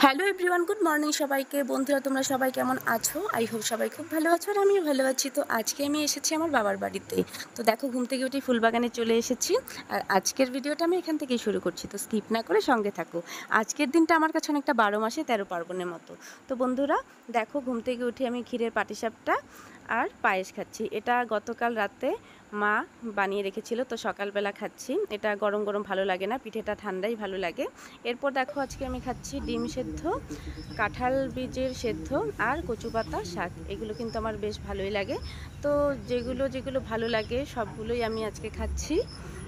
Hello everyone, good morning সবাইকে। বন্ধুরা, তোমরা সবাই কেমন আছো? আই হোপ সবাই খুব ভালো আছো আর আমিও ভালো আছি। তো আজকে আমি এসেছি আমার বাবার বাড়িতে। তো দেখো, ঘুম থেকে উঠে ফুলবাগানে চলে এসেছি। আর আজকের ভিডিওটা আমি এখান থেকেই শুরু করছি, তো স্কিপ না করে সঙ্গে থাকো। আজকের দিনটা আমার কাছে অনেকটা 12 মাসে 13 পার্বণের মতো। তো বন্ধুরা দেখো, ঘুম থেকে উঠে আমি ক্ষীরের পাটিসাপটা আর পায়েস খাচ্ছি। এটা গতকাল রাতে মা বানিয়ে রেখেছিল, তো সকালবেলা খাচ্ছি। এটা গরম গরম ভালো লাগে না, পিঠেটা ঠান্ডাই ভালো লাগে। এরপর দেখো, আজকে আমি খাচ্ছি ডিম সেদ্ধ, কাঁঠাল বীজের সেদ্ধ আর কচু পাতা শাক। এগুলো কিন্তু আমার বেশ ভালোই লাগে। তো যেগুলো যেগুলো ভালো লাগে সবগুলোই আমি আজকে খাচ্ছি।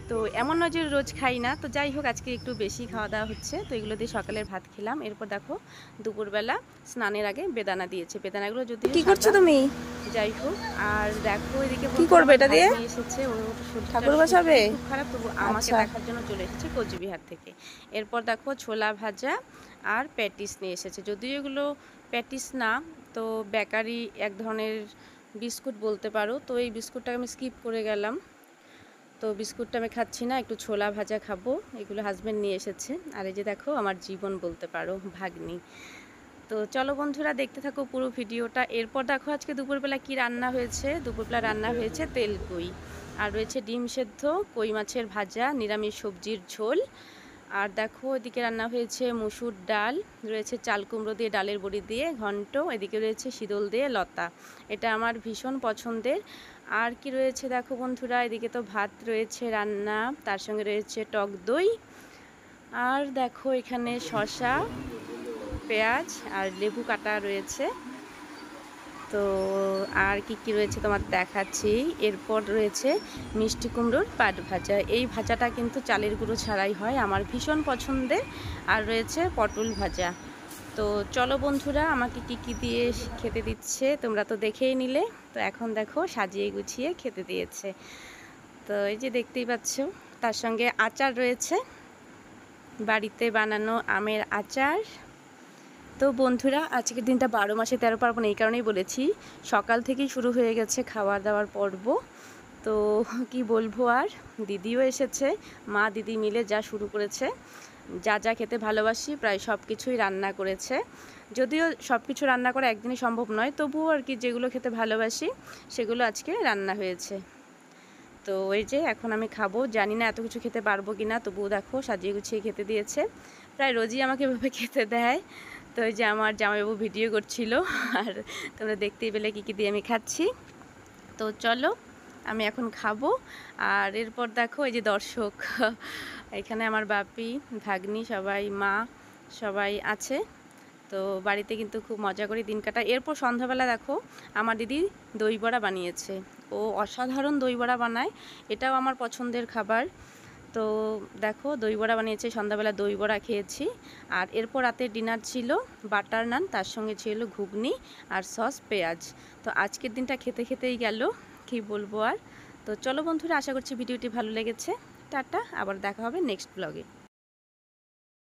তো এমন নয় যে রোজ খাই না, তো যাই হোক আজকে একটু বেশি খাওয়া দাওয়া হচ্ছে। তো এগুলো দিয়ে সকালের ভাত খেলাম। এরপর দেখো, দুপুরবেলা স্নানের আগে বেদানা দিয়েছে। বেদানাগুলো যদিও কি করছো তুমি? যাই হোক। আর দেখো, এদিকে কি করবে এটা দিয়ে? এসেছে, ওর ঠাকুর বসাবে? খুব খারাপ, তবু আমাকে আচ্ছা। দেখার জন্য চলে এসেছে কোচবিহার থেকে। এরপর দেখো, ছোলা ভাজা আর প্যাটিস নিয়ে এসেছে। যদিও এগুলো প্যাটিস না, তো বেকারি এক ধরনের বিস্কুট বলতে পারো। তো এই বিস্কুটটাকে আমি স্কিপ করে গেলাম, তো বিস্কুটটা আমি খাচ্ছি না, একটু ছোলা ভাজা খাবো। এগুলো হাজব্যান্ড নিয়ে এসেছে। আর এই যে দেখো, আমার জীবন বলতে পারো, ভাগ্নি। তো চলো বন্ধুরা, দেখতে থাকো পুরো ভিডিওটা। এরপর দেখো, আজকে দুপুরবেলা কি রান্না হয়েছে। দুপুরবেলা রান্না হয়েছে তেলকুই, আর রয়েছে ডিম সেদ্ধ, কই মাছের ভাজা, নিরামিষ সবজির ঝোল। আর দেখো, এদিকে রান্না হয়েছে মুসুর ডাল, রয়েছে চাল কুমড়ো দিয়ে ডালের বড়ি দিয়ে ঘন্ট, এদিকে রয়েছে শীতল দিয়ে লতা। এটা আমার ভীষণ পছন্দের। আর কি রয়েছে দেখো বন্ধুরা, এদিকে তো ভাত রয়েছে রান্না, তার সঙ্গে রয়েছে টক দই। আর দেখো, এখানে শসা, পেঁয়াজ আর লেবু কাটা রয়েছে। তো আর কি কি রয়েছে তোমার দেখাচ্ছি। এরপর রয়েছে মিষ্টি কুমড়োর পাট ভাজা। এই ভাজাটা কিন্তু চালের গুঁড়ো ছাড়াই হয়, আমার ভীষণ পছন্দের। আর রয়েছে পটল ভাজা। তো চলো বন্ধুরা, আমাকে কি কি দিয়ে খেতে দিচ্ছে তোমরা তো দেখেই নিলে। তো এখন দেখো, সাজিয়ে গুছিয়ে খেতে দিয়েছে। তো এই যে দেখতেই পাচ্ছ, তার সঙ্গে আচার রয়েছে, বাড়িতে বানানো আমের আচার। তো বন্ধুরা, আজকের দিনটা 12 মাসে 13 পার্বণ, এই কারণেই বলেছি। সকাল থেকেই শুরু হয়ে গেছে খাওয়া দাওয়ার পর্ব। তো কি বলবো আর, দিদিও এসেছে। মা দিদি মিলে যা শুরু করেছে, যা যা খেতে ভালোবাসি প্রায় সব কিছুই রান্না করেছে। যদিও সব কিছু রান্না করা একদিনই সম্ভব নয়, তবুও আর কি যেগুলো খেতে ভালোবাসি সেগুলো আজকে রান্না হয়েছে। তো এই যে এখন আমি খাবো, জানি না এত কিছু খেতে পারবো কি না, তবুও দেখো সাজিয়ে গুছিয়ে খেতে দিয়েছে। প্রায় রোজই আমাকে এভাবে খেতে দেয়। তো এই যে আমার জামাইবাবু ভিডিও করছিল, আর তোমরা দেখতেই পেলে কী কী দিয়ে আমি খাচ্ছি। তো চলো, আমি এখন খাবো। আর এরপর দেখো, এই যে দর্শক, এখানে আমার বাপি, ভাগ্নি, সবাই, মা, সবাই আছে। তো বাড়িতে কিন্তু খুব মজা করে দিন কাটায়। এরপর সন্ধ্যাবেলা দেখো, আমার দিদি দই বড়া বানিয়েছে। ও অসাধারণ দই বড়া বানায়, এটাও আমার পছন্দের খাবার। তো দেখো, দই বড়া বানিয়েছে, সন্ধ্যাবেলা দই বড়া খেয়েছি। আর এরপর রাতের ডিনার ছিল বাটার নান, তার সঙ্গে ছিল ঘুগনি আর সস পেঁয়াজ। তো আজকের দিনটা খেতে খেতেই গেল, কি বলবো আর। তো চলো বন্ধুরা, আশা করছি ভিডিওটি ভালো লেগেছে। টাটা, আবার দেখা হবে নেক্সট ব্লগে।